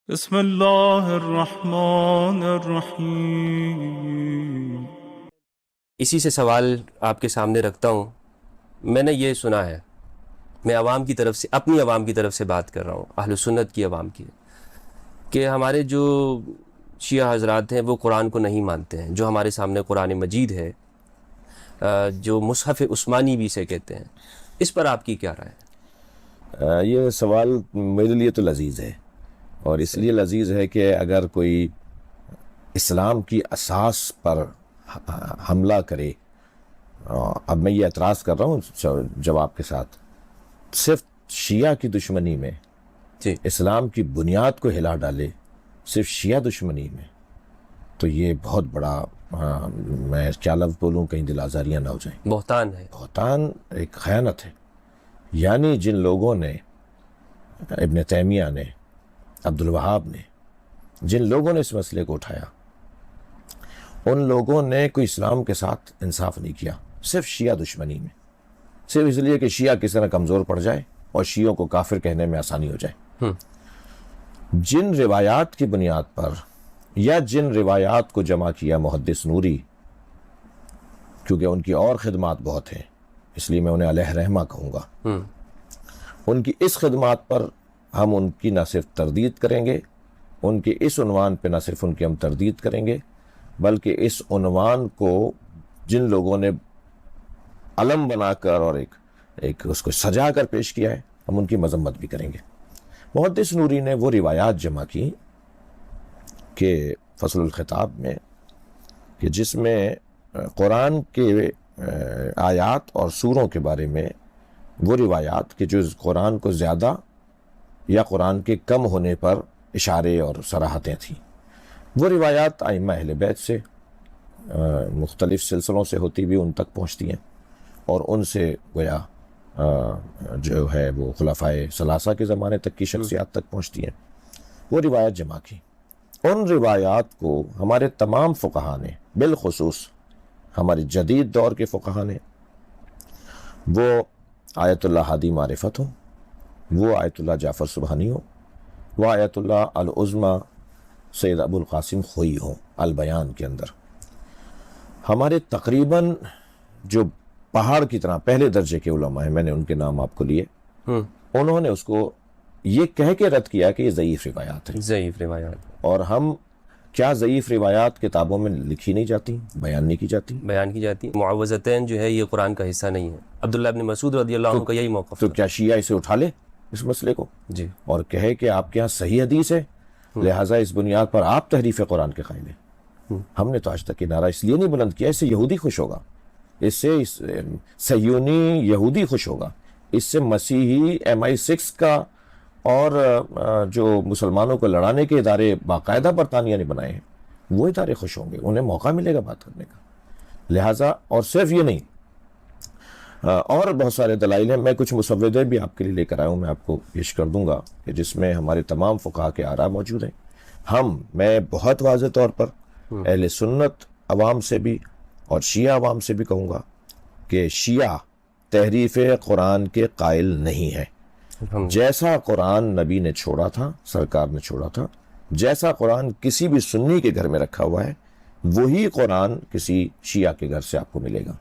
بسم اللہ الرحمن الرحیم۔ اسی سے سوال آپ کے سامنے رکھتا ہوں۔ میں نے یہ سنا ہے، میں عوام کی طرف سے، اپنی عوام کی طرف سے بات کر رہا ہوں، اہل سنت کی عوام کی، کہ ہمارے جو شیعہ حضرات ہیں وہ قرآن کو نہیں مانتے ہیں۔ جو ہمارے سامنے قرآن مجید ہے، جو مصحف عثمانی بھی اسے کہتے ہیں، اس پر آپ کی کیا رائے ہے؟ یہ سوال میرے لیے تو لذیذ ہے، اور اس لیے لذیذ ہے کہ اگر کوئی اسلام کی اساس پر حملہ کرے، اب میں یہ اعتراض کر رہا ہوں جواب کے ساتھ، صرف شیعہ کی دشمنی میں جی، اسلام کی بنیاد کو ہلا ڈالے، صرف شیعہ دشمنی میں، تو یہ بہت بڑا میں کیا لفظ بولوں کہیں دل آزاریاں نہ ہو جائیں۔ بہتان ہے۔ بہتان ایک خیانت ہے۔ یعنی جن لوگوں نے، ابن تیمیہ نے، عبدالوہاب نے، جن لوگوں نے اس مسئلے کو اٹھایا، ان لوگوں نے کوئی اسلام کے ساتھ انصاف نہیں کیا، صرف شیعہ دشمنی میں، صرف اس لیے کہ شیعہ کس طرح کمزور پڑ جائے اور شیعوں کو کافر کہنے میں آسانی ہو جائے۔ جن روایات کی بنیاد پر، یا جن روایات کو جمع کیا محدث نوری، کیونکہ ان کی اور خدمات بہت ہیں اس لیے میں انہیں علیہ رحمہ کہوں گا، ان کی اس خدمات پر ہم ان کی نہ صرف تردید کریں گے، ان کے اس عنوان پہ نہ صرف ان کی ہم تردید کریں گے، بلکہ اس عنوان کو جن لوگوں نے علم بنا کر اور ایک اس کو سجا کر پیش کیا ہے، ہم ان کی مذمت بھی کریں گے۔ محدث نوری نے وہ روایات جمع کی کہ فصل الخطاب میں، کہ جس میں قرآن کے آیات اور سوروں کے بارے میں وہ روایات کہ جو قرآن کو زیادہ یا قرآن کے کم ہونے پر اشارے اور صراحتیں تھیں، وہ روایات ائمہ اہل بیت سے مختلف سلسلوں سے ہوتی بھی ان تک پہنچتی ہیں، اور ان سے گویا جو ہے وہ خلفائے ثلاثہ کے زمانے تک کی شخصیات تک پہنچتی ہیں۔ وہ روایات جمع کی، ان روایات کو ہمارے تمام فقہا نے، بالخصوص ہمارے جدید دور کے فقہا نے، وہ آیت اللہ ہادی معرفت ہو، وہ آیت اللہ جعفر سبحانی ہو، وہ آیت اللہ العظمی سید ابو القاسم خوئی ہو البیان کے اندر، ہمارے تقریباً جو پہاڑ کی طرح پہلے درجے کے علماء ہیں، میں نے ان کے نام آپ کو لیے، انہوں نے اس کو یہ کہہ کے رد کیا کہ یہ ضعیف روایات ہیں۔ ضعیف روایات، اور ہم کیا ضعیف روایات کتابوں میں لکھی نہیں جاتی، بیان نہیں کی جاتی؟ بیان کی جاتی۔ معوذتین جو ہے یہ قرآن کا حصہ نہیں ہے۔ عبداللہ ابن مسعود رضی اللہ عنہ کا یہی موقف تو تھا۔ کیا شیعہ اسے اٹھا لے اس مسئلے کو جی، اور کہے کہ آپ کے ہاں صحیح حدیث ہے، لہٰذا اس بنیاد پر آپ تحریف قرآن کے قائل ہیں؟ ہم نے تو آج تک یہ نعرہ اس لیے نہیں بلند کیا، اس سے یہودی خوش ہوگا، اس سے صہیونی یہودی خوش ہوگا، اس سے مسیحی MI6 کا اور جو مسلمانوں کو لڑانے کے ادارے باقاعدہ برطانیہ نے بنائے ہیں، وہ ادارے خوش ہوں گے، انہیں موقع ملے گا بات کرنے کا۔ لہٰذا، اور صرف یہ نہیں، اور بہت سارے دلائل ہیں، میں کچھ مسودے بھی آپ کے لیے لے کر آیا ہوں، میں آپ کو پیش کر دوں گا، کہ جس میں ہمارے تمام فقہا کے آراء موجود ہیں۔ میں بہت واضح طور پر اہل سنت عوام سے بھی اور شیعہ عوام سے بھی کہوں گا کہ شیعہ تحریف قرآن کے قائل نہیں ہے۔ جیسا قرآن نبی نے چھوڑا تھا، سرکار نے چھوڑا تھا، جیسا قرآن کسی بھی سنی کے گھر میں رکھا ہوا ہے، وہی قرآن کسی شیعہ کے گھر سے آپ کو ملے گا،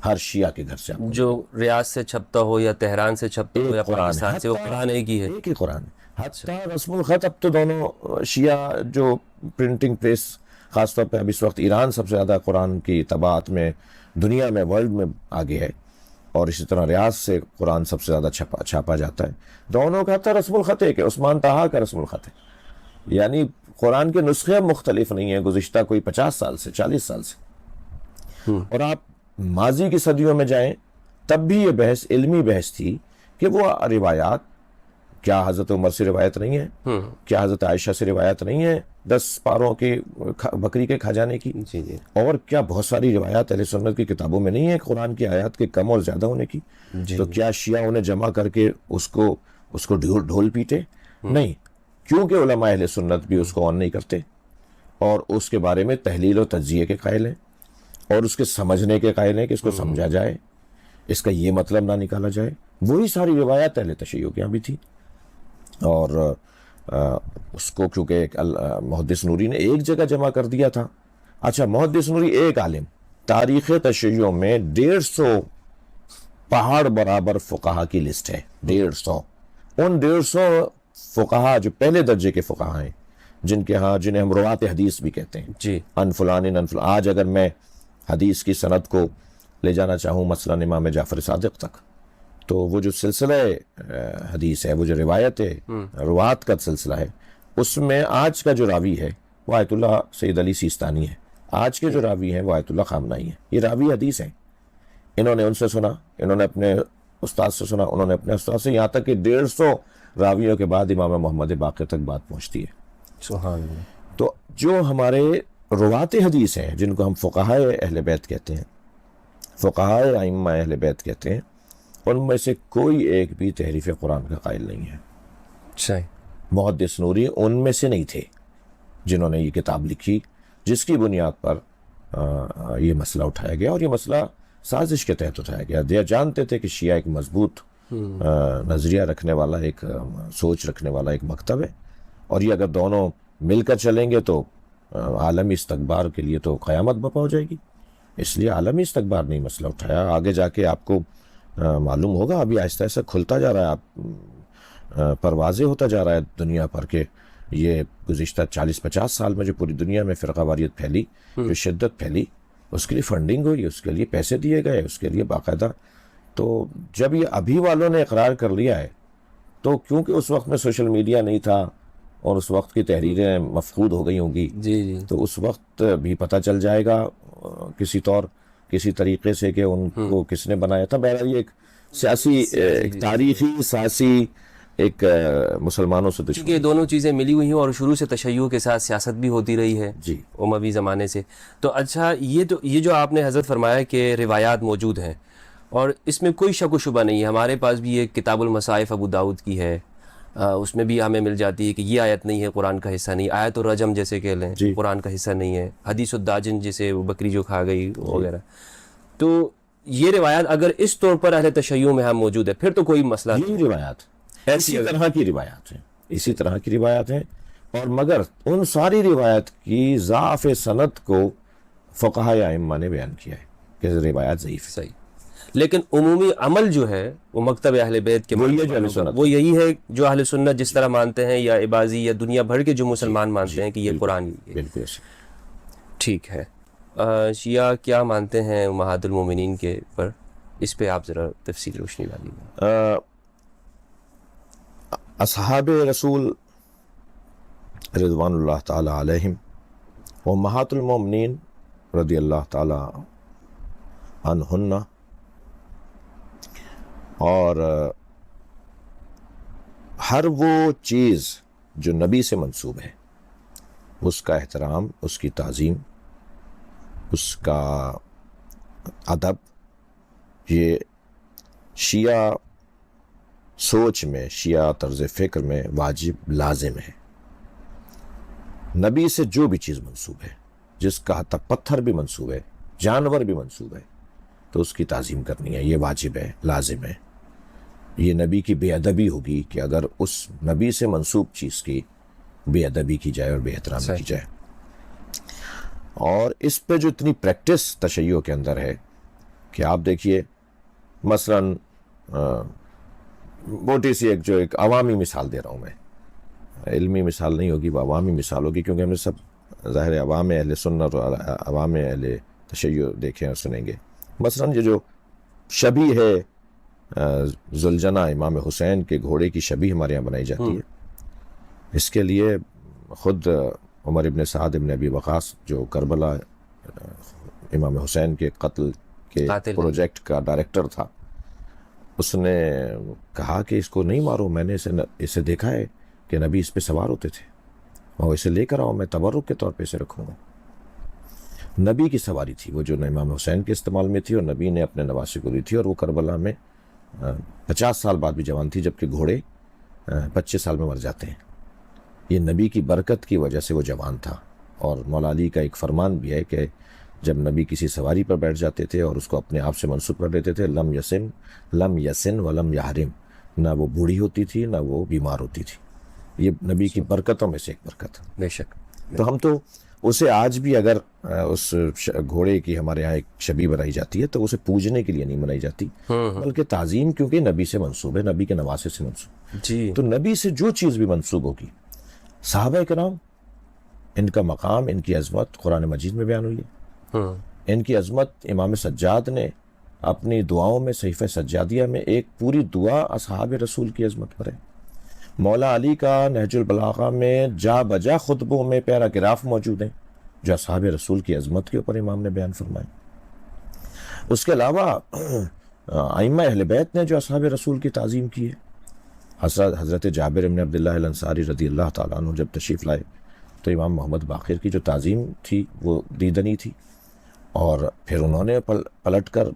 ہر شیعہ کے گھر سے آپ کو جو ریاض سے چھپتا ہو یا تہران سے چھپتا ہو یا پاکستان سے، وہ قرآن ایک ہی ہے۔ ایک ہی قرآن ہے۔ حتیٰ رسم الخط اب تو دونوں شیعہ جو پرنٹنگ پریس، خاص طور پہ اب اس وقت ایران سب سے زیادہ قرآن کی طباعت میں دنیا میں، ورلڈ میں آگے ہے، اور اسی طرح ریاض سے قرآن سب سے زیادہ چھاپا جاتا ہے۔ دونوں کا حتیٰ رسم الخط ہے کہ عثمان طہا کا رسم الخط ہے، یعنی قرآن کے نسخے مختلف نہیں ہیں گزشتہ کوئی 50 سال سے، 40 سال سے۔ اور آپ ماضی کی صدیوں میں جائیں، تب بھی یہ بحث، علمی بحث تھی کہ وہ روایات کیا حضرت عمر سے روایت نہیں ہے، کیا حضرت عائشہ سے روایت نہیں ہے 10 پاروں کی بکری کے کھا جانے کی، جی جی، اور کیا بہت ساری روایات اہل سنت کی کتابوں میں نہیں ہے قرآن کی آیات کے کم اور زیادہ ہونے کی؟ تو کیا شیعہ انہیں جمع کر کے اس کو ڈھول پیٹے؟ نہیں، کیونکہ علماء اہل سنت بھی اس کو آن نہیں کرتے، اور اس کے بارے میں تحلیل و تجزیے کے قائل ہیں، اور اس کے سمجھنے کے قائل ہیں کہ اس کو سمجھا جائے، اس کا یہ مطلب نہ نکالا جائے۔ وہی ساری روایات اہل تشیع کے یہاں بھی تھی، اور اس کو کیونکہ ایک محدث نوری نے ایک جگہ جمع کر دیا تھا. اچھا محدث نوری ایک عالم, تاریخ تشیع میں 150 پہاڑ برابر فقہا کی لسٹ ہے, 150. ان 150 فقہا جو پہلے درجے کے فقہا ہیں, جن کے ہاں جنہیں ہم روات حدیث بھی کہتے ہیں, جی, ان فلان. آج اگر میں حدیث کی سند کو لے جانا چاہوں مثلا امام جعفر صادق تک, تو وہ جو سلسلہ حدیث ہے, وہ جو روایت روات کا سلسلہ ہے, اس میں آج کا جو راوی ہے وہ آیت اللہ سید علی سیستانی ہے, آج کے جو راوی ہیں وہ آیت اللہ خامنائی ہیں. یہ راوی حدیث ہیں, انہوں نے ان سے سنا, انہوں نے اپنے استاد سے سنا, انہوں نے اپنے استاد سے, یہاں تک کہ 150 راویوں کے بعد امام محمد باقر تک بات پہنچتی ہے. سبحان اللہ. تو جو ہمارے روات حدیث ہیں, جن کو ہم فقہاء اہل بیت کہتے ہیں, فقہاء ائمہ اہل بیت کہتے ہیں, ان میں سے کوئی ایک بھی تحریف قرآن کا قائل نہیں ہے. صحیح. محدث نوری ان میں سے نہیں تھے جنہوں نے یہ کتاب لکھی جس کی بنیاد پر یہ مسئلہ اٹھایا گیا, اور یہ مسئلہ سازش کے تحت اٹھایا گیا. یہ جانتے تھے کہ شیعہ ایک مضبوط نظریہ رکھنے والا, ایک سوچ رکھنے والا ایک مکتب ہے, اور یہ اگر دونوں مل کر چلیں گے تو عالمی استقبار کے لیے تو قیامت برپا ہو جائے گی. اس لیے عالمی استقبار نے مسئلہ اٹھایا. آگے جا کے آپ کو معلوم ہوگا, ابھی آہستہ آہستہ کھلتا جا رہا ہے, آپ پر واضح ہوتا جا رہا ہے دنیا پر کہ یہ گزشتہ 40-50 سال میں جو پوری دنیا میں فرقہ واریت پھیلی, جو شدت پھیلی, اس کے لیے فنڈنگ ہوئی, اس کے لیے پیسے دیے گئے, اس کے لیے باقاعدہ. تو جب یہ ابھی والوں نے اقرار کر لیا ہے, تو کیونکہ اس وقت میں سوشل میڈیا نہیں تھا اور اس وقت کی تحریریں مفقود ہو گئی ہوں گی, جی, تو اس وقت بھی پتہ چل جائے گا کسی طریقے سے کہ ان کو کس نے بنایا تھا. بہرحال یہ ایک سیاسی, ایک تاریخی سیاسی ایک مسلمانوں سے کیونکہ یہ دونوں چیزیں ملی ہوئی ہیں, اور شروع سے تشیع کے ساتھ سیاست بھی ہوتی رہی ہے جی اموی زمانے سے. تو اچھا, یہ جو آپ نے حضرت فرمایا کہ روایات موجود ہیں, اور اس میں کوئی شک و شبہ نہیں ہے. ہمارے پاس بھی ایک کتاب المصائف ابو داؤد کی ہے, اس میں بھی ہمیں مل جاتی ہے کہ یہ آیت نہیں ہے, قرآن کا حصہ نہیں. آیت الرجم جیسے کہہ لیں, قرآن کا حصہ نہیں ہے. حدیث الداجن جیسے بکری جو کھا گئی وغیرہ. تو یہ روایات اگر اس طور پر اہل تشیع میں ہم موجود ہے, پھر تو کوئی مسئلہ نہیں. یہ روایات اسی طرح کی روایات ہیں, اسی طرح کی روایات ہیں, اور مگر ان ساری روایت کی ضعف سند کو فقہاء ائمہ نے بیان کیا ہے کہ روایات ضعیف ہے. صحیح. لیکن عمومی عمل جو ہے وہ مکتب اہل بیت کے وہ یہی ہے جو اہل سنت جس طرح مانتے ہیں, یا عباضی یا دنیا بھر کے جو مسلمان مانتے ہیں کہ یہ قرآن ہی ہے. بالکل ٹھیک ہے. شیعہ کیا مانتے ہیں امہات المومنین کے پر, اس پہ آپ ذرا تفصیل روشنی ڈالیے. اصحاب رسول رضوان اللہ تعالی علیہم امہات المومنین رضی اللہ تعالی عنہن, اور ہر وہ چیز جو نبی سے منسوب ہے اس کا احترام, اس کی تعظیم, اس کا ادب, یہ شیعہ سوچ میں, شیعہ طرز فکر میں واجب لازم ہے. نبی سے جو بھی چیز منسوب ہے, جس کا حتی پتھر بھی منسوب ہے, جانور بھی منسوب ہے, تو اس کی تعظیم کرنی ہے, یہ واجب ہے, لازم ہے. یہ نبی کی بے ادبی ہوگی کہ اگر اس نبی سے منسوب چیز کی بے ادبی کی جائے اور بے احترامی کی جائے. اور اس پہ جو اتنی پریکٹس تشیع کے اندر ہے کہ آپ دیکھیے, مثلاً موٹی سی ایک عوامی مثال دے رہا ہوں میں, علمی مثال نہیں ہوگی, وہ عوامی مثال ہوگی, کیونکہ ہم نے سب ظاہر عوام اہل سنت اور عوام اہل تشیع دیکھیں اور سنیں گے. مثلاً یہ جو شبیہ ہے ذوالجناح امام حسین کے گھوڑے کی شبیہ ہمارے یہاں بنائی جاتی ہے, اس کے لیے خود عمر ابن سعد ابن ابی وقاص جو کربلا امام حسین کے قتل کے پروجیکٹ کا ڈائریکٹر تھا, اس نے کہا کہ اس کو نہیں مارو, میں نے اسے دیکھا ہے کہ نبی اس پہ سوار ہوتے تھے, اور اسے لے کر آؤ, میں تبرک کے طور پہ اسے رکھوں گا. نبی کی سواری تھی وہ, جو امام حسین کے استعمال میں تھی, اور نبی نے اپنے نواسے کو دی تھی, اور وہ کربلا میں 50 سال بعد بھی جوان تھی, جبکہ گھوڑے 25 سال میں مر جاتے ہیں. یہ نبی کی برکت کی وجہ سے وہ جوان تھا. اور مولا علی کا ایک فرمان بھی ہے کہ جب نبی کسی سواری پر بیٹھ جاتے تھے اور اس کو اپنے آپ سے منسوب کر لیتے تھے, لم یسن ولم یحرم, نہ وہ بوڑھی ہوتی تھی نہ وہ بیمار ہوتی تھی. یہ نبی کی برکتوں میں سے ایک برکت. بے شک. تو ہم تو اسے آج بھی اگر اس گھوڑے کی ہمارے یہاں ایک شبیہ بنائی جاتی ہے تو اسے پوجنے کے لیے نہیں بنائی جاتی, بلکہ تعظیم, کیونکہ نبی سے منسوب ہے, نبی کے نواسے سے منسوب. جی. تو نبی سے جو چیز بھی منسوب ہوگی, صحابہ کرام ان کا مقام, ان کی عظمت قرآن مجید میں بیان ہوئی ہے. ان کی عظمت امام سجاد نے اپنی دعاؤں میں, صحیفہ سجادیہ میں ایک پوری دعا اصحاب رسول کی عظمت پر ہے. مولا علی کا نہج البلاغہ میں جا بجا خطبوں میں پیراگراف موجود ہیں جو اصحاب رسول کی عظمت کے اوپر امام نے بیان فرمائے. اس کے علاوہ ائمہ اہل بیت نے جو اصحاب رسول کی تعظیم کی ہے. حضرت جابر بن عبداللہ الانصاری رضی اللہ تعالیٰ عنہ جب تشریف لائے تو امام محمد باقر کی جو تعظیم تھی وہ دیدنی تھی, اور پھر انہوں نے پلٹ کر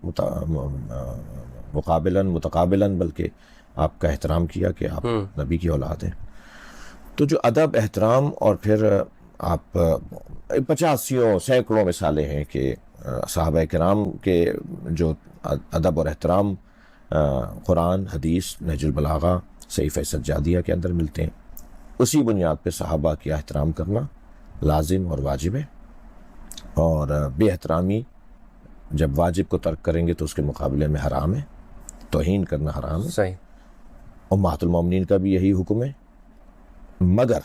متقابلاً بلکہ آپ کا احترام کیا کہ آپ نبی کی اولاد ہیں. تو جو ادب, احترام, اور پھر آپ 50 سینکڑوں مثالیں ہیں کہ صحابہ کرام کے جو ادب اور احترام قرآن, حدیث, نہج البلاغہ, صحیفہ سجادیہ کے اندر ملتے ہیں. اسی بنیاد پہ صحابہ کا احترام کرنا لازم اور واجب ہے, اور بے احترامی جب واجب کو ترک کریں گے تو اس کے مقابلے میں حرام ہے, توہین کرنا حرام ہے. صحیح. امہات المومنین کا بھی یہی حکم ہے. مگر,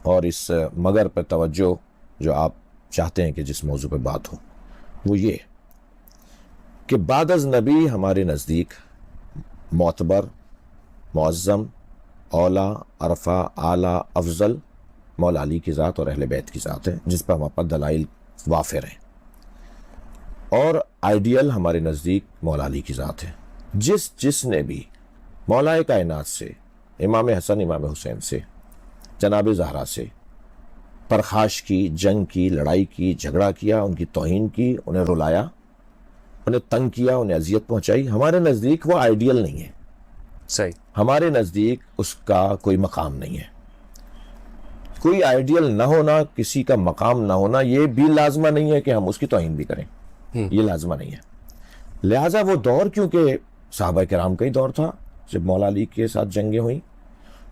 اور اس مگر پر توجہ جو آپ چاہتے ہیں کہ جس موضوع پہ بات ہو, وہ یہ کہ بعد از نبی ہمارے نزدیک معتبر, معظم, اولا, عرفہ, اعلیٰ, افضل مولا علی کی ذات اور اہل بیت کی ذات ہے, جس پر ہمارے پاس دلائل وافر ہیں. اور آئیڈیل ہمارے نزدیک مولا علی کی ذات ہے. جس نے بھی مولا کائنات سے, امام حسن, امام حسین سے, جناب زہرا سے پرخاش کی, جنگ کی, لڑائی کی, جھگڑا کیا, ان کی توہین کی, انہیں رلایا, انہیں تنگ کیا, انہیں اذیت پہنچائی, ہمارے نزدیک وہ آئیڈیل نہیں ہے. صحیح. ہمارے نزدیک اس کا کوئی مقام نہیں ہے. کوئی آئیڈیل نہ ہونا, کسی کا مقام نہ ہونا, یہ بھی لازمہ نہیں ہے کہ ہم اس کی توہین بھی کریں, یہ لازمہ نہیں ہے. لہٰذا وہ دور, کیونکہ صحابہ کرام کا ہی دور تھا جب مولا علی کے ساتھ جنگیں ہوئیں,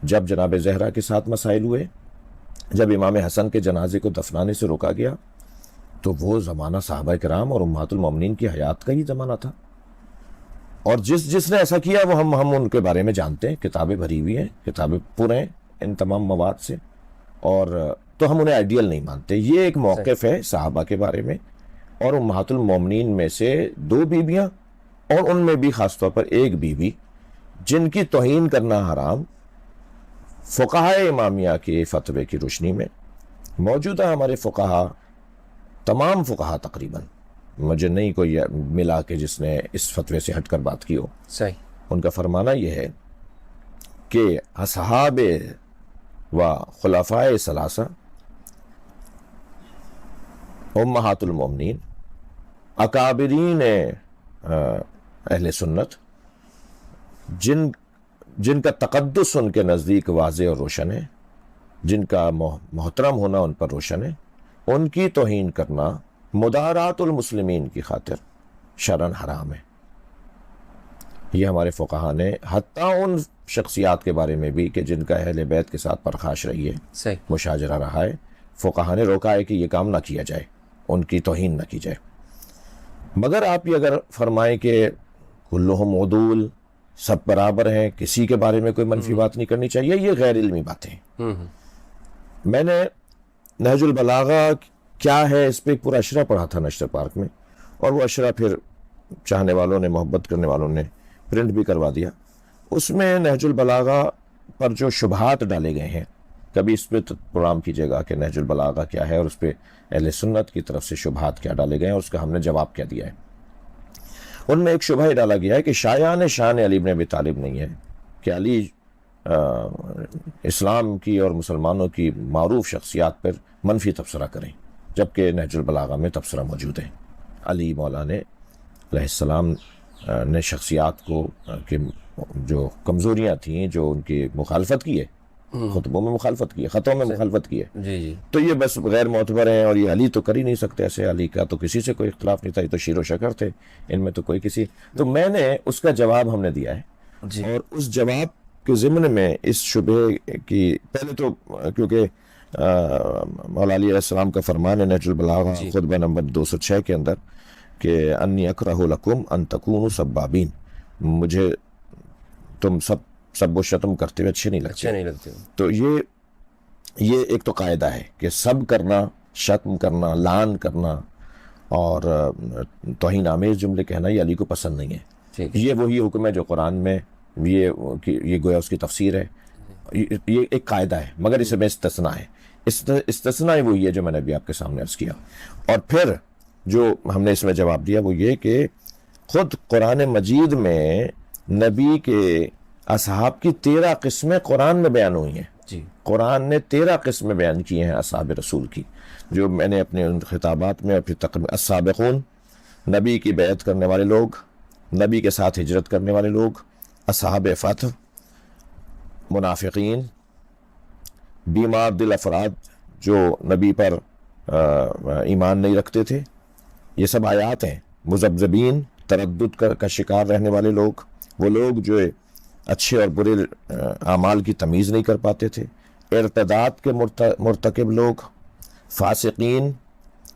جب جناب زہرا کے ساتھ مسائل ہوئے, جب امام حسن کے جنازے کو دفنانے سے روکا گیا, تو وہ زمانہ صحابہ کرام اور امہات المومنین کی حیات کا ہی زمانہ تھا. اور جس نے ایسا کیا وہ ہم ان کے بارے میں جانتے ہیں, کتابیں بھری ہوئی ہیں, کتابیں پورے ہیں ان تمام مواد سے, اور تو ہم انہیں آئیڈیل نہیں مانتے. یہ ایک موقف ہے صحابہ کے بارے میں, اور امہات المومنین میں سے 2 بیویاں, اور ان میں بھی خاص طور پر ایک بیوی جن کی توہین کرنا حرام, فقہائے امامیہ کے فتوے کی روشنی میں. موجودہ ہمارے فقہا, تمام فقہا تقریباً, مجھے نہیں کوئی ملا کہ جس نے اس فتوے سے ہٹ کر بات کی ہو. صحیح. ان کا فرمانا یہ ہے کہ اصحاب و خلفائے ثلاثہ, امہات المومنین, اکابرین اہل سنت, جن کا تقدس ان کے نزدیک واضح اور روشن ہے, جن کا محترم ہونا ان پر روشن ہے, ان کی توہین کرنا مدارات المسلمین کی خاطر شرعاً حرام ہے. یہ ہمارے فقہا نے, حتیٰ ان شخصیات کے بارے میں بھی کہ جن کا اہل بیت کے ساتھ پرخاش رہی ہے, صحیح, مشاجرہ رہا ہے, فقہا نے روکا ہے کہ یہ کام نہ کیا جائے, ان کی توہین نہ کی جائے. مگر آپ یہ اگر فرمائیں کہ کلہم عدول, سب برابر ہیں, کسی کے بارے میں کوئی منفی بات نہیں کرنی چاہیے, یہ غیر علمی باتیں ہیں. میں نے نہج البلاغہ کیا ہے اس پہ ایک پورا اشرہ پڑھا تھا نشر پارک میں, اور وہ اشرہ پھر چاہنے والوں نے, محبت کرنے والوں نے پرنٹ بھی کروا دیا. اس میں نہج البلاغہ پر جو شبہات ڈالے گئے ہیں, کبھی اس پہ پروگرام کیجیے گا کہ نہج البلاغہ کیا ہے اور اس پہ اہل سنت کی طرف سے شبہات کیا ڈالے گئے ہیں اور اس کا ہم نے جواب کیا دیا ہے. ان میں ایک شبہ ڈالا گیا ہے کہ شایان شان علی بن ابی طالب نہیں ہے کہ علی اسلام کی اور مسلمانوں کی معروف شخصیات پر منفی تبصرہ کریں, جبکہ نہج البلاغہ میں تبصرہ موجود ہے. علی مولا نے علیہ السلام نے شخصیات کو کہ جو کمزوریاں تھیں, جو ان کی مخالفت کی ہے, خطبوں میں مخالفت کی ہے, خطوں میں مخالفت کی ہے, جی, تو یہ بس غیر معتبر ہیں, اور یہ علی تو کر ہی نہیں سکتے ایسے. علی کا تو کسی سے کوئی اختلاف نہیں تھا, یہ تو شیر و شکر تھے, ان میں تو کوئی کسی. تو میں نے اس کا جواب ہم نے دیا ہے, اور اس جواب کے ضمن میں اس شبہ کی پہلے تو کیونکہ مولا علی علیہ السلام کا فرمان ہے نہج البلاغہ خطبہ نمبر 206 کے اندر کہ انی اکرہ لکم ان تکونوا سبابین، مجھے تم سب و شتم کرتے ہوئے اچھے نہیں لگتے. تو یہ ایک تو قاعدہ ہے کہ سب کرنا، شتم کرنا، لعن کرنا اور توہین آمیز جملے کہنا یہ علی کو پسند نہیں ہے. یہ وہی حکم ہے جو قرآن میں یہ گویا اس کی تفسیر ہے. یہ ایک قاعدہ ہے، مگر اس میں استثناء ہے. استثناء وہی ہے جو میں نے ابھی آپ کے سامنے عرض کیا. اور پھر جو ہم نے اس میں جواب دیا وہ یہ کہ خود قرآن مجید میں نبی کے اصحاب کی 13 قسمیں قرآن میں بیان ہوئی ہیں. قرآن نے 13 قسمیں بیان کی ہیں اصحاب رسول کی، جو میں نے اپنے ان خطابات میں پھر تقریباً السابقون، نبی کی بیعت کرنے والے لوگ، نبی کے ساتھ ہجرت کرنے والے لوگ، اصحاب فتح، منافقین، بیمار دل افراد جو نبی پر ایمان نہیں رکھتے تھے، یہ سب آیات ہیں. مذبذبین، تردد کا شکار رہنے والے لوگ، وہ لوگ جو اچھے اور برے اعمال کی تمیز نہیں کر پاتے تھے، ارتداد کے مرتکب لوگ، فاسقین،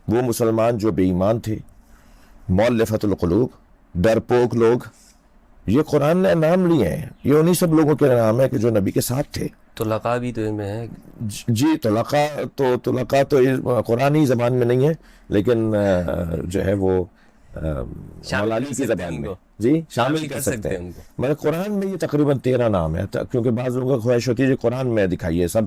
وہ مسلمان جو بے ایمان تھے، مؤلفۃ القلوب، ڈرپوک لوگ. یہ قرآن نے نام لیے ہیں، یہ انہی سب لوگوں کے نام ہے کہ جو نبی کے ساتھ تھے. طلقاء بھی تو ان میں ہے. جی طلقاء تو قرآنی زبان میں نہیں ہے، لیکن جو ہے وہ مولالی کی زبان میں جی شامل کر سکتے ہیں. مگر قرآن میں یہ تقریباً 13 نام ہے، کیونکہ بعض لوگوں کو خواہش ہوتی ہے کہ قرآن میں دکھائیے سب،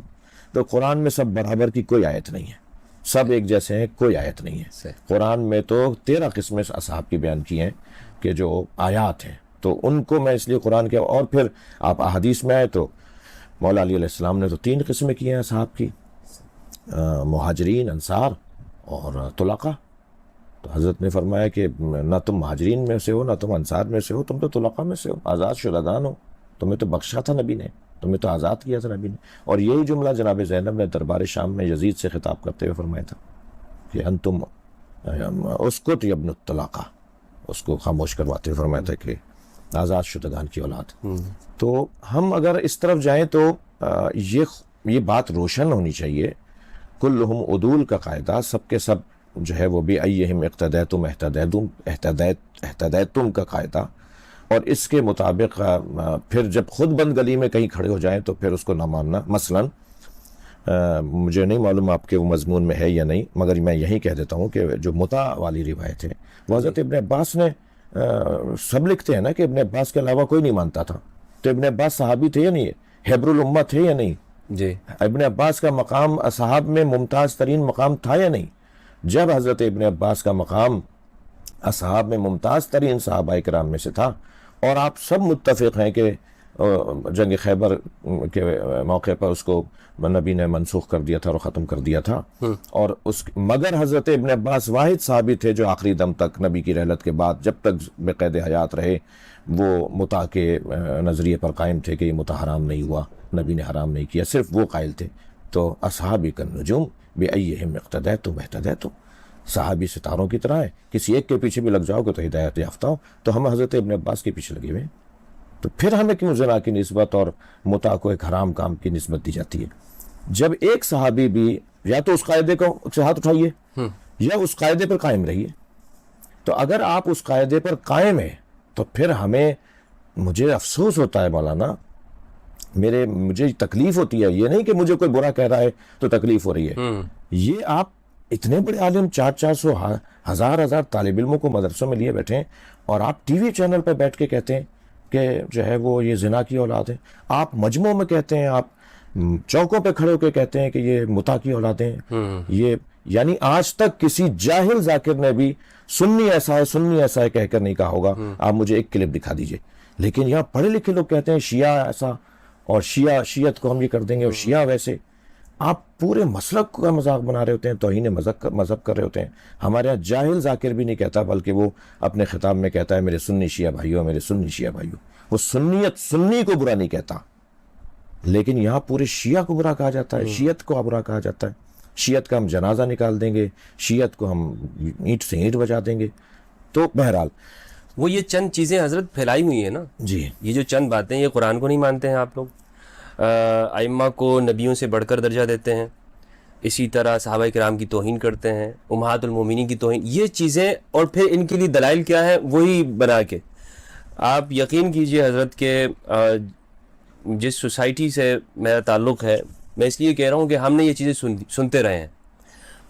تو قرآن میں سب برابر کی کوئی آیت نہیں ہے، سب ایک جیسے ہیں، کوئی آیت نہیں ہے. قرآن میں تو 13 قسمیں اصحاب کی بیان کی ہیں کہ جو آیات ہیں، تو ان کو میں اس لیے قرآن کے. اور پھر آپ احادیث میں آئے تو مولا علی علیہ السلام نے تو 3 قسمیں کی ہیں اصحاب کی، مہاجرین، انصار اور طلقاء. تو حضرت نے فرمایا کہ نہ تم مہاجرین میں سے ہو، نہ تم انصار میں سے ہو، تم تو طلقاء میں سے ہو، آزاد شدگان ہو. تمہیں تو بخشا تھا نبی نے، تمہیں تو آزاد کیا تھا نبی نے. اور یہی جملہ جناب زینب نے دربار شام میں یزید سے خطاب کرتے ہوئے فرمایا تھا کہ انتم اسکت یا ابن الطلاقہ، اس کو خاموش کرواتے ہوئے فرمایا تھا کہ آزاد شدگان کی اولاد. تو ہم اگر اس طرف جائیں تو یہ بات روشن ہونی چاہیے. کلہم عدول کا قاعدہ، سب کے سب جو ہے وہ بھی ایہم اقتدیتم اہتدیتم کا قاعدہ، اور اس کے مطابق پھر جب خود بند گلی میں کہیں کھڑے ہو جائیں تو پھر اس کو نہ ماننا. مثلا مجھے نہیں معلوم آپ کے وہ مضمون میں ہے یا نہیں، مگر میں یہی کہہ دیتا ہوں کہ جو متع والی روایت ہے وہ حضرت ابن عباس نے، سب لکھتے ہیں نا کہ ابن عباس کے علاوہ کوئی نہیں مانتا تھا. تو ابن عباس صحابی تھے یا نہیں، حبر الامہ تھے یا نہیں؟ جی. ابن عباس کا مقام اصحاب میں ممتاز ترین مقام تھا یا نہیں؟ جب حضرت ابن عباس کا مقام اصحاب میں ممتاز ترین صحابہ کرام میں سے تھا، اور آپ سب متفق ہیں کہ جنگ خیبر کے موقع پر اس کو نبی نے منسوخ کر دیا تھا اور ختم کر دیا تھا. اور مگر حضرت ابن عباس واحد صحابی تھے جو آخری دم تک نبی کی رحلت کے بعد جب تک بقید حیات رہے وہ متع کے نظریے پر قائم تھے کہ یہ متع حرام نہیں ہوا، نبی نے حرام نہیں کیا، صرف وہ قائل تھے. تو اصحابی کالنجوم بأیہم اقتدیتم اہتدیتم، صحابی ستاروں کی طرح ہے، کسی ایک کے پیچھے بھی لگ جاؤ گے تو ہدایت یافتہ ہو. تو ہم حضرت ابن عباس کے پیچھے لگے ہوئے ہیں. تو پھر ہمیں کیوں زنا کی نسبت اور متع کو ایک حرام کام کی نسبت دی جاتی ہے؟ جب ایک صحابی بھی یا تو اس قاعدے کو سے ہاتھ اٹھائیے یا اس قاعدے پر قائم رہیے. تو اگر آپ اس قاعدے پر قائم ہیں تو پھر مجھے افسوس ہوتا ہے مولانا، مجھے تکلیف ہوتی ہے. یہ نہیں کہ مجھے کوئی برا کہہ رہا ہے تو تکلیف ہو رہی ہے. یہ آپ اتنے بڑے عالم 400 ہزار طالب علموں کو مدرسوں میں لیے بیٹھے ہیں، اور آپ ٹی وی چینل پہ بیٹھ کے کہتے ہیں کہ جو ہے وہ یہ زنا کی اولاد ہے. آپ مجمعوں میں کہتے ہیں، آپ چوکوں پہ کھڑے ہو کے کہتے ہیں کہ یہ متع کی اولادیں ہیں. یہ یعنی آج تک کسی جاہل ذاکر نے بھی سنی ایسا ہے کہہ کر نہیں کہا ہوگا. آپ مجھے ایک کلپ دکھا دیجئے. لیکن یہاں پڑھے لکھے لوگ کہتے ہیں شیعہ ایسا، اور شیعت کو ہم یہ کر دیں گے، اور شیعہ ویسے. آپ پورے مسلک کا مذاق بنا رہے ہوتے ہیں، توہین مذہب کر رہے ہوتے ہیں. ہمارے یہاں جاہل ذاکر بھی نہیں کہتا، بلکہ وہ اپنے خطاب میں کہتا ہے میرے سنی شیعہ بھائیوں، میرے سنی شیعہ بھائیوں. وہ سنی کو برا نہیں کہتا، لیکن یہاں پورے شیعہ کو برا کہا جاتا ہے، شیعت کو برا کہا جاتا ہے. شیعت کا ہم جنازہ نکال دیں گے، شیعت کو ہم اینٹ سے اینٹ بجا دیں گے. تو بہرحال وہ یہ چند چیزیں حضرت پھیلائی ہوئی ہیں نا، جی یہ جو چند باتیں، یہ قرآن کو نہیں مانتے ہیں آپ لوگ، ائمہ کو نبیوں سے بڑھ کر درجہ دیتے ہیں، اسی طرح صحابہ کرام کی توہین کرتے ہیں، امہات المومنین کی توہین، یہ چیزیں، اور پھر ان کے لیے دلائل کیا ہے وہی بنا کے. آپ یقین کیجئے حضرت کہ جس سوسائٹی سے میرا تعلق ہے، میں اس لیے کہہ رہا ہوں کہ ہم نے یہ چیزیں سنتے رہے ہیں،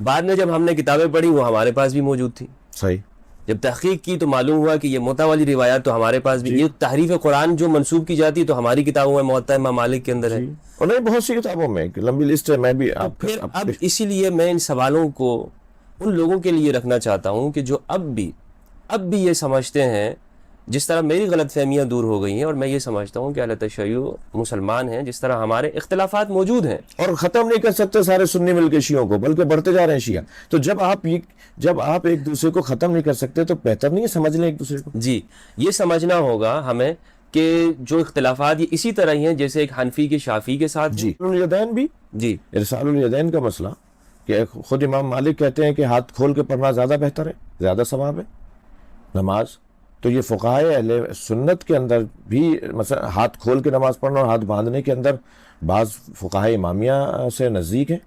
بعد میں جب ہم نے کتابیں پڑھی وہ ہمارے پاس بھی موجود تھی، صحیح. جب تحقیق کی تو معلوم ہوا کہ یہ موطا والی روایات تو ہمارے پاس بھی، یہ تحریف قرآن جو منسوب کی جاتی ہے تو ہماری کتابوں میں موطا امام مالک کے اندر ہے، اور نہیں بہت سی کتابوں میں لمبی لسٹ ہے. میں بھی پھر اب اسی لیے میں ان سوالوں کو ان لوگوں کے لیے رکھنا چاہتا ہوں کہ جو اب بھی یہ سمجھتے ہیں، جس طرح میری غلط فہمیاں دور ہو گئی ہیں، اور میں یہ سمجھتا ہوں کہ اہل تشیع مسلمان ہیں، جس طرح ہمارے اختلافات موجود ہیں، اور ختم نہیں کر سکتے سارے سنی مل کے شیعوں کو، بلکہ بڑھتے جا رہے ہیں شیعہ. تو جب آپ ایک دوسرے کو ختم نہیں کر سکتے تو بہتر نہیں ہے سمجھ لیں ایک دوسرے کو. جی یہ سمجھنا ہوگا ہمیں کہ جو اختلافات یہ اسی طرح ہی ہیں جیسے ایک حنفی کے شافعی کے ساتھ. جی الیدین بھی، جی ارسال الیدین کا مسئلہ کہ خود امام مالک کہتے ہیں کہ ہاتھ کھول کے پڑھنا زیادہ بہتر ہے، زیادہ ثواب ہے نماز. تو یہ فقہائے اہل سنت کے اندر بھی مثلا ہاتھ کھول کے نماز پڑھنا اور ہاتھ باندھنے کے اندر بعض فقہائے امامیہ سے نزدیک ہیں.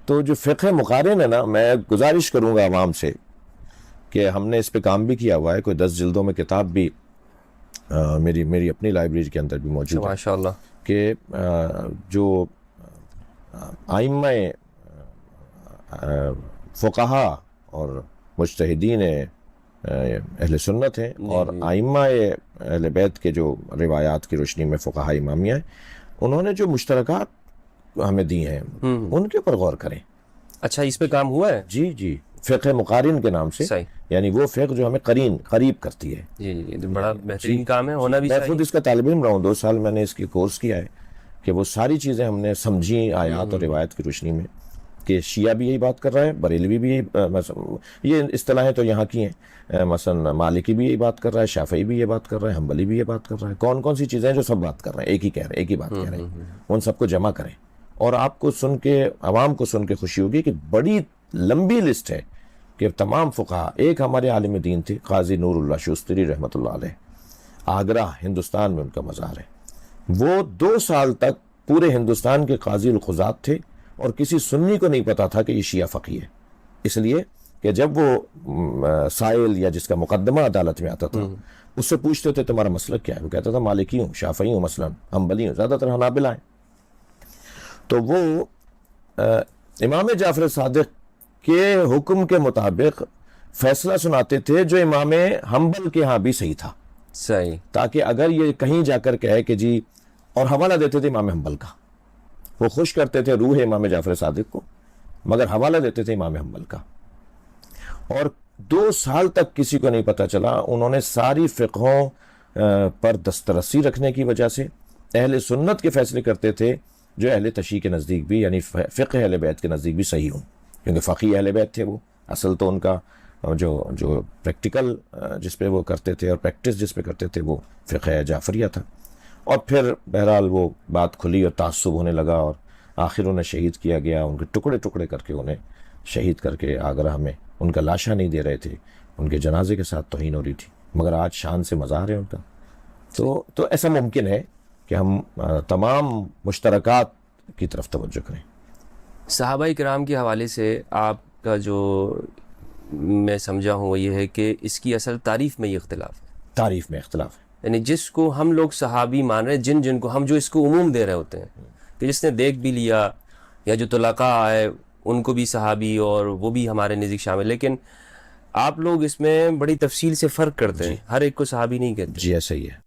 تو جو فقہ مقارن ہے نا، میں گزارش کروں گا عوام سے کہ ہم نے اس پہ کام بھی کیا ہوا ہے، کوئی 10 جلدوں میں کتاب بھی میری اپنی لائبریری کے اندر بھی موجود ہے ماشاء اللہ، کہ جو ائمہ فقہا اور مجتہدین اہل سنت ہیں اور ائمہ اہل بیت کے جو روایات کی روشنی میں فقہا امامیہ ہیں، انہوں نے جو مشترکات ہمیں دی ہیں ان کے اوپر غور کریں. اچھا اس پہ کام ہوا ہے؟ جی فقہ مقارن کے نام سے، صحیح، یعنی وہ فقہ جو ہمیں قریب کرتی ہے. جی تو بڑا بہترین کام ہے، ہونا بھی میں چاہیے. خود اس کا طالب علم رہا ہوں، 2 سال میں نے اس کی کورس کیا ہے کہ وہ ساری چیزیں ہم نے سمجھی آیات اور روایت کی روشنی میں، کہ شیعہ بھی یہی بات کر رہا ہے، بریلوی بھی یہ اصطلاحیں تو یہاں کی ہیں، مثلا مالکی بھی یہی بات کر رہا ہے، شافعی بھی یہ بات کر رہا ہے، حنبلی بھی یہ بات کر رہا ہے. کون سی چیزیں جو سب بات کر رہے ہیں، ایک ہی بات کہہ رہے ہیں، ان سب کو جمع کریں. اور آپ کو سن کے، عوام کو سن کے خوشی ہوگی کہ بڑی لمبی لسٹ ہے کہ تمام فقہا. ایک ہمارے عالم دین تھے قاضی نور اللہ شوستری رحمۃ اللہ علیہ، آگرہ ہندوستان میں ان کا مزار ہے. وہ 2 سال تک پورے ہندوستان کے قاضی القضات تھے اور کسی سنی کو نہیں پتا تھا کہ یہ شیعہ فقیہ ہے، اس لیے کہ جب وہ سائل یا جس کا مقدمہ عدالت میں آتا تھا اس سے پوچھتے تھے تمہارا مسلک کیا ہے، وہ کہتا تھا مالکی ہوں، شافعی ہوں، مثلا حنبلی ہوں، زیادہ تر حنابلہ ہیں. تو وہ امام جعفر صادق کے حکم کے مطابق فیصلہ سناتے تھے جو امام حنبل کے ہاں بھی صحیح تھا، صحیح، تاکہ اگر یہ کہیں جا کر کہے کہ جی، اور حوالہ دیتے تھے امام حنبل کا، وہ خوش کرتے تھے روح امام جعفر صادق کو، مگر حوالہ دیتے تھے امام حنبل کا. اور 2 سال تک کسی کو نہیں پتہ چلا. انہوں نے ساری فقہوں پر دسترسی رکھنے کی وجہ سے اہل سنت کے فیصلے کرتے تھے جو اہل تشیع کے نزدیک بھی، یعنی فقہ اہل بیت کے نزدیک بھی صحیح ہوں، کیونکہ فقی اہل بیت تھے وہ. اصل تو ان کا جو پریکٹیکل جس پہ وہ کرتے تھے اور پریکٹس جس پہ کرتے تھے وہ فقہ جعفریہ تھا. اور پھر بہرحال وہ بات کھلی اور تعصب ہونے لگا اور آخر انہیں شہید کیا گیا. ان کے ٹکڑے کر کے انہیں شہید کر کے آگرہ میں ان کا لاشا نہیں دے رہے تھے، ان کے جنازے کے ساتھ توہین ہو رہی تھی، مگر آج شان سے مزار ہے ان کا. تو ایسا ممکن ہے کہ ہم تمام مشترکات کی طرف توجہ کریں. صحابہ کرام کے حوالے سے آپ کا جو میں سمجھا ہوں وہ یہ ہے کہ اس کی اصل تعریف میں یہ اختلاف ہے، تعریف میں اختلاف ہے. یعنی جس کو ہم لوگ صحابی مان رہے ہیں، جن کو ہم جو اس کو عموم دے رہے ہوتے ہیں کہ جس نے دیکھ بھی لیا یا جو طلقاء آئے ان کو بھی صحابی اور وہ بھی ہمارے نزدیک شامل، لیکن آپ لوگ اس میں بڑی تفصیل سے فرق کرتے ہیں، ہر ایک کو صحابی نہیں کہتے. جی ایسا ہی ہے.